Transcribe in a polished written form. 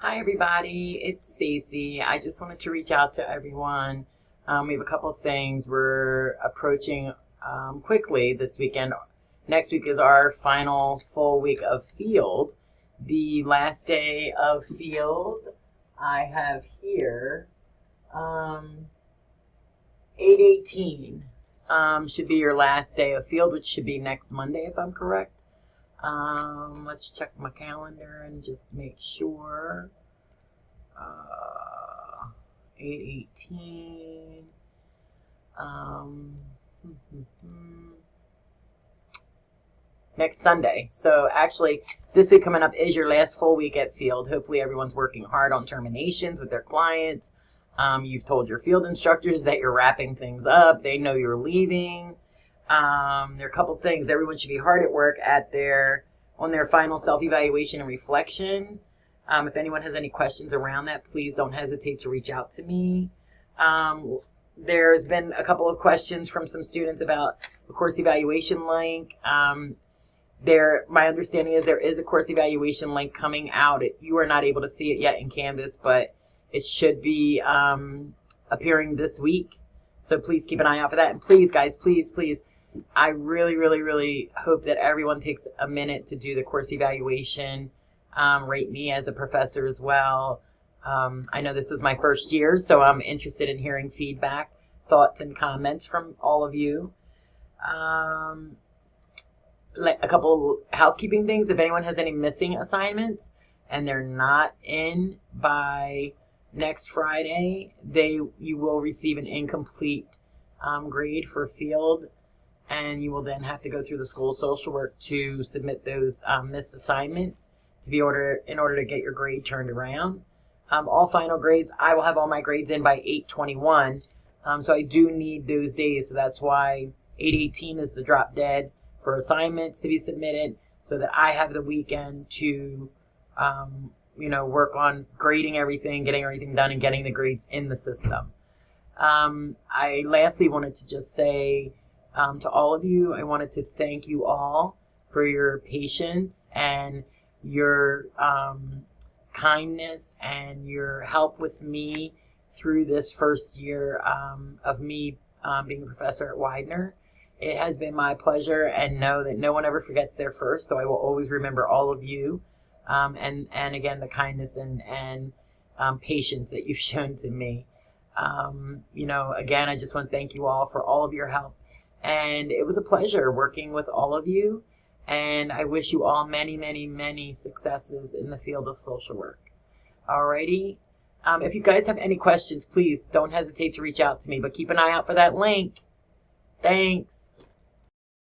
Hi everybody, it's Stacy. I just wanted to reach out to everyone. We have a couple of things. We're approaching quickly this weekend. Next week is our final full week of field. The last day of field I have here, 8/18 should be your last day of field, which should be next Monday if I'm correct. Let's check my calendar and just make sure. 8/18. Next Sunday. So actually, this week coming up is your last full week at field. Hopefully everyone's working hard on terminations with their clients. You've told your field instructors that you're wrapping things up. They know you're leaving. There are a couple things. Everyone should be hard at work on their final self-evaluation and reflection. If anyone has any questions around that, please don't hesitate to reach out to me. There's been a couple of questions from some students about the course evaluation link. My understanding is there is a course evaluation link coming out. You are not able to see it yet in Canvas, but it should be appearing this week. So please keep an eye out for that. And please, guys, please, I really, really, really hope that everyone takes a minute to do the course evaluation. Rate me as a professor as well. I know this is my first year, so I'm interested in hearing feedback, thoughts, and comments from all of you. Like a couple housekeeping things. If anyone has any missing assignments and they're not in by next Friday, you will receive an incomplete grade for field, and you will then have to go through the school social work to submit those missed assignments in order to get your grade turned around. All final grades, I will have all my grades in by 8/21, so I do need those days. So that's why 8/18 is the drop dead for assignments to be submitted, so that I have the weekend to work on grading everything, getting everything done, and getting the grades in the system. I lastly wanted to just say to all of you, I wanted to thank you all for your patience and your kindness and your help with me through this first year of me being a professor at Widener. It has been my pleasure, and know that no one ever forgets their first, so I will always remember all of you, and again, the kindness and patience that you've shown to me. Again, I just want to thank you all for all of your help, and it was a pleasure working with all of you. And I wish you all many, many, many successes in the field of social work. Alrighty. If you guys have any questions, please don't hesitate to reach out to me, but keep an eye out for that link. Thanks.